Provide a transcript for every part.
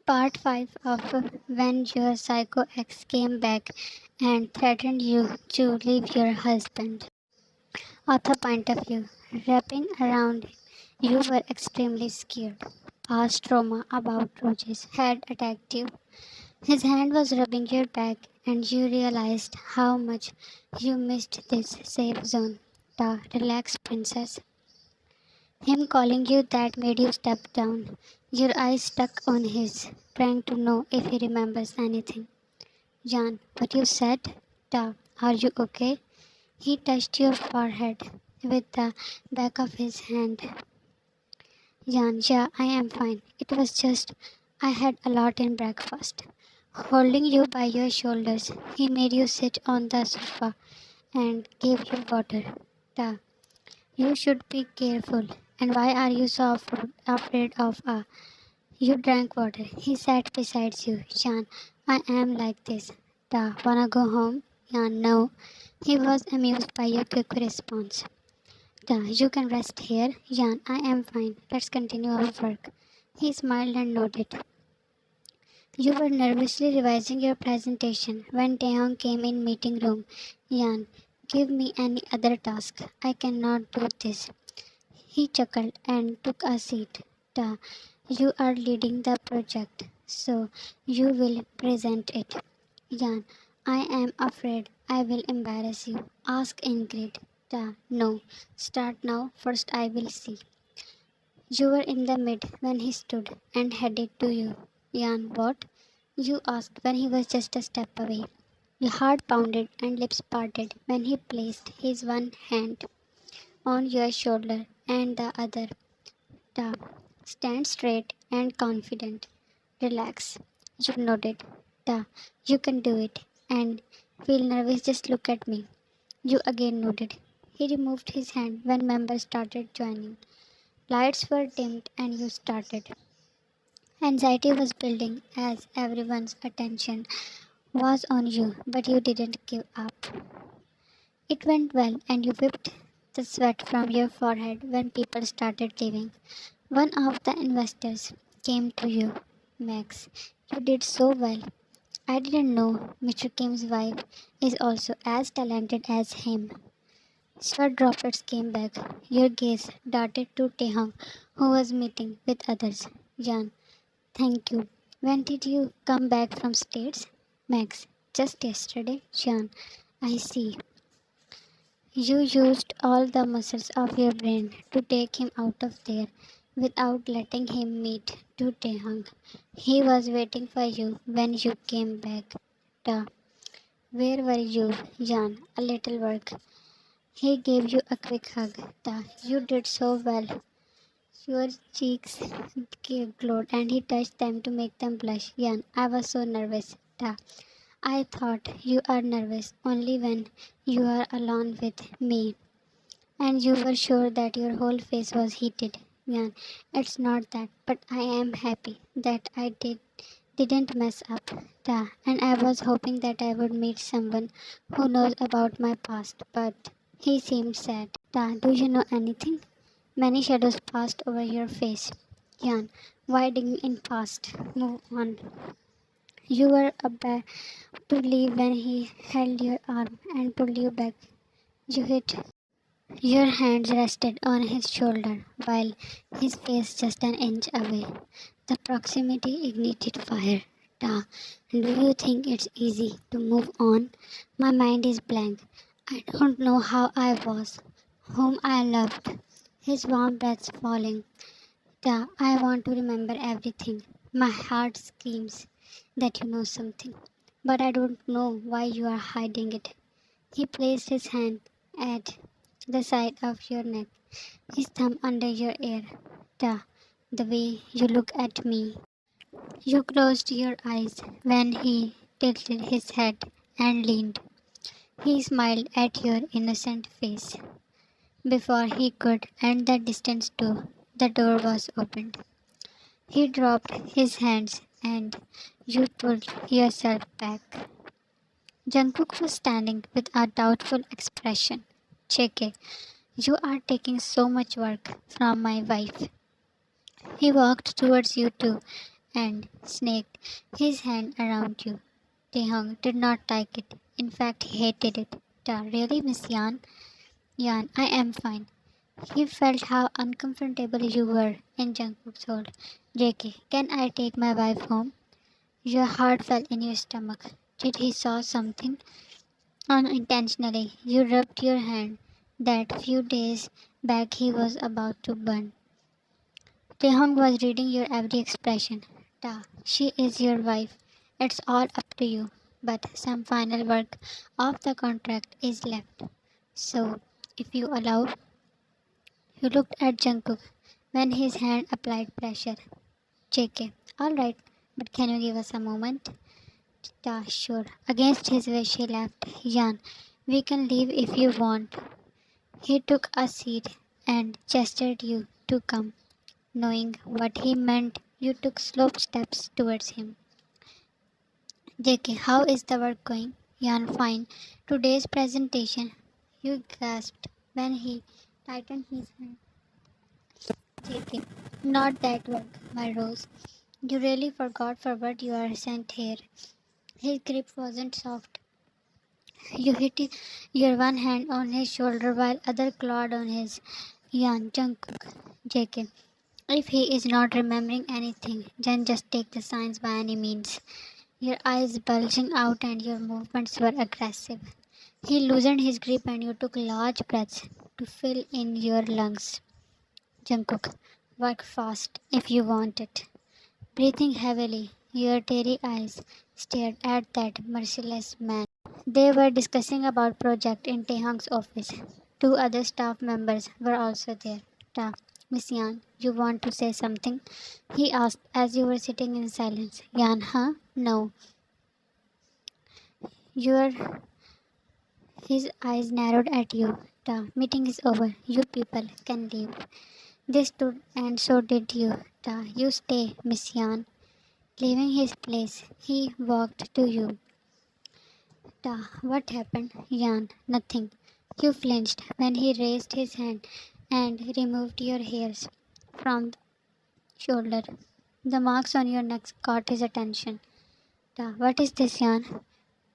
Part 5 of When Your Psycho Ex Came Back and Threatened You to Leave Your Husband. Author point of view. Wrapping around you were extremely scared. Past trauma about Roges had attacked you. His hand was rubbing your back, and you realized how much you missed this safe zone. The relaxed princess. Him calling you that made you step down, your eyes stuck on his, trying to know if he remembers anything. Jan, what you said? Da, are you okay? He touched your forehead with the back of his hand. Jan, yeah, I am fine. It was just I had a lot in breakfast. Holding you by your shoulders, he made you sit on the sofa and gave you water. Da, you should be careful. And why are you so afraid of a You drank water. He sat beside you. Jan, I am like this. Da, wanna go home? Jan, no. He was amused by your quick response. Da, you can rest here. Jan, I am fine. Let's continue our work. He smiled and nodded. You were nervously revising your presentation when Taeyong came in meeting room. Jan, give me any other task. I cannot do this. He chuckled and took a seat. Da, you are leading the project, so you will present it. Jan, I am afraid I will embarrass you. Ask Ingrid. Da, no. Start now. First I will see. You were in the mid when he stood and headed to you. Jan, what? You asked when he was just a step away. Your heart pounded and lips parted when he placed his one hand on your shoulder and the other. Da. Stand straight and confident. Relax. You nodded. Da. You can do it. And feel nervous, just look at me. You again nodded. He removed his hand when members started joining. Lights were dimmed and you started. Anxiety was building as everyone's attention was on you, but you didn't give up. It went well and you whipped the sweat from your forehead when people started leaving. One of the investors came to you. Max, you did so well. I didn't know Mr. Kim's wife is also as talented as him. Sweat droplets came back. Your gaze darted to Tehang, who was meeting with others. Jan, thank you. When did you come back from States? Max, just yesterday. Jan, I see. You used all the muscles of your brain to take him out of there without letting him meet to Tehang. He was waiting for you when you came back. Da. Where were you, Jan? A little work. He gave you a quick hug. Da. You did so well. Your cheeks glowed and he touched them to make them blush. Jan, I was so nervous. Da. I thought you are nervous only when you are alone with me. And you were sure that your whole face was heated. Yan, it's not that, but I am happy that I didn't mess up. Da, and I was hoping that I would meet someone who knows about my past, but he seemed sad. Da, do you know anything? Many shadows passed over your face. Yan, why digging in past? Move on. You were about to leave when he held your arm and pulled you back. You hit Your hands rested on his shoulder while his face just an inch away. The proximity ignited fire. Da, do you think it's easy to move on? My mind is blank. I don't know how I was, whom I loved. His warm breath falling. Da, I want to remember everything. My heart screams that you know something, but I don't know why you are hiding it. He placed his hand at the side of your neck, his thumb under your ear. Da, the way you look at me. You closed your eyes when he tilted his head and leaned. He smiled at your innocent face. Before he could end the distance too, the door was opened. He dropped his hands and you pulled yourself back. Jungkook was standing with a doubtful expression. JK, you are taking so much work from my wife. He walked towards you too and snaked his hand around you. Taehyung did not like it. In fact, he hated it. Really, Miss Yan? Yan, I am fine. He felt how uncomfortable you were in Jungkook's hold. JK, can I take my wife home? Your heart fell in your stomach. Did he saw something? Unintentionally, you rubbed your hand. That few days back he was about to burn. Taehyung was reading your every expression. She is your wife. It's all up to you. But some final work of the contract is left. So, if you allow, you looked at Jungkook when his hand applied pressure. JK, alright, but can you give us a moment? Sure. Against his wish, he left. Yan, we can leave if you want. He took a seat and gestured you to come. Knowing what he meant, you took slow steps towards him. JK, how is the work going? Yan, fine. Today's presentation, you gasped when he tightened his hand. JK, not that work, my rose. You really forgot for what you are sent here. His grip wasn't soft. You hit your one hand on his shoulder while other clawed on his. Yan, Jungkook, JK. If he is not remembering anything, then just take the signs by any means. Your eyes bulging out and your movements were aggressive. He loosened his grip and you took large breaths to fill in your lungs. Jungkook, work fast if you want it. Breathing heavily, your teary eyes stared at that merciless man. They were discussing about project in Taehyung's office. Two other staff members were also there. Miss Yan, you want to say something? He asked as you were sitting in silence. Yan, huh? No. Your His eyes narrowed at you. Meeting is over. You people can leave. They stood and so did you. You stay, Miss Yan. Leaving his place, he walked to you. What happened? Yan, nothing. You flinched when he raised his hand and removed your hairs from the shoulder. The marks on your neck caught his attention. What is this, Yan?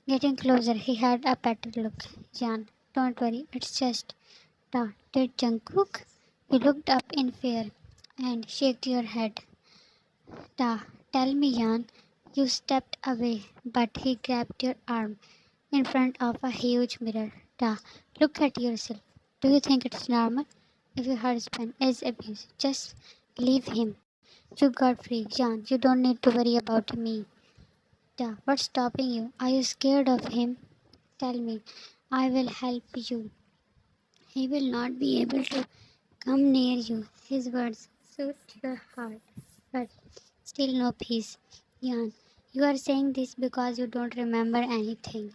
Getting closer, he had a better look. Yan, don't worry, it's just. Did Jungkook? You looked up in fear and shook your head. Ta, tell me, Yan. You stepped away, but he grabbed your arm in front of a huge mirror. Look at yourself. Do you think it's normal? If your husband is abused, just leave him. You got free, Jan. You don't need to worry about me. What's stopping you? Are you scared of him? Tell me. I will help you. He will not be able to come near you. His words soothed your heart, but still no peace. Jan, you are saying this because you don't remember anything.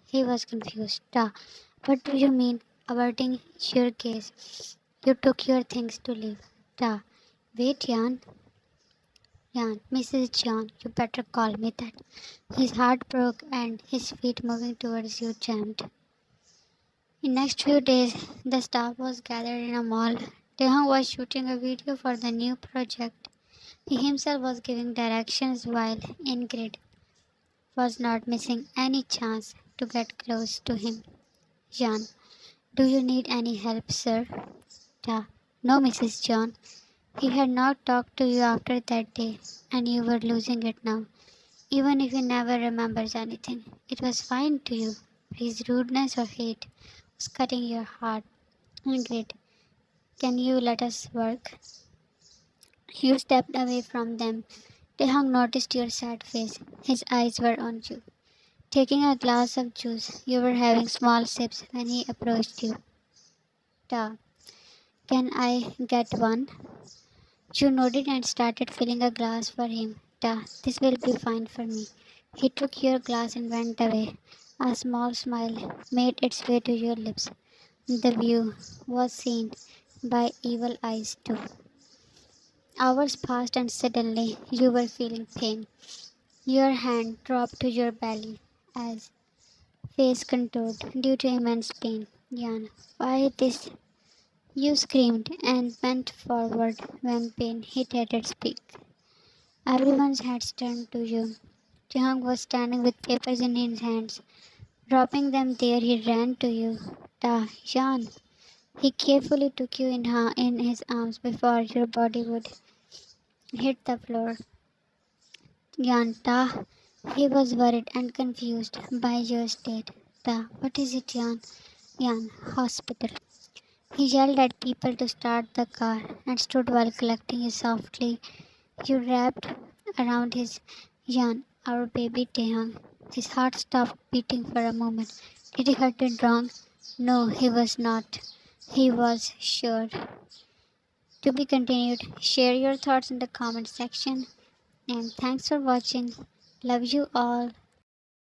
He was confused. What do you mean, averting your gaze? You took your things to leave. Wait, Jan. Jan, Mrs. John, you better call me that. His heart broke and his feet moving towards you jammed. In next few days, the staff was gathered in a mall. Taehyung was shooting a video for the new project. He himself was giving directions while Ingrid was not missing any chance to get close to him. Jan, do you need any help, sir? No, Mrs. John. He had not talked to you after that day, and you were losing it now. Even if he never remembers anything, it was fine to you. His rudeness or hate was cutting your heart. Ingrid, can you let us work? You stepped away from them. Taehyung noticed your sad face. His eyes were on you. Taking a glass of juice, you were having small sips when he approached you. Can I get one? You nodded and started filling a glass for him. This will be fine for me. He took your glass and went away. A small smile made its way to your lips. The view was seen by evil eyes too. Hours passed and suddenly you were feeling pain. Your hand dropped to your belly as face contoured due to immense pain. Yan, why this? You screamed and bent forward when pain hit at its peak. Everyone's heads turned to you. Jung was standing with papers in his hands. Dropping them there, he ran to you. Ta, Jan. He carefully took you in his arms before your body would hit the floor. Jan, Ta. He was worried and confused by your state. Ta, what is it, Jan? Jan, hospital. He yelled at people to start the car and stood while collecting you softly. You wrapped around his Jan, our baby Taeyang. His heart stopped beating for a moment. Did he hurt it wrong? No, he was not. He was sure. To be continued. Share your thoughts in the comment section. And thanks for watching. Love you all.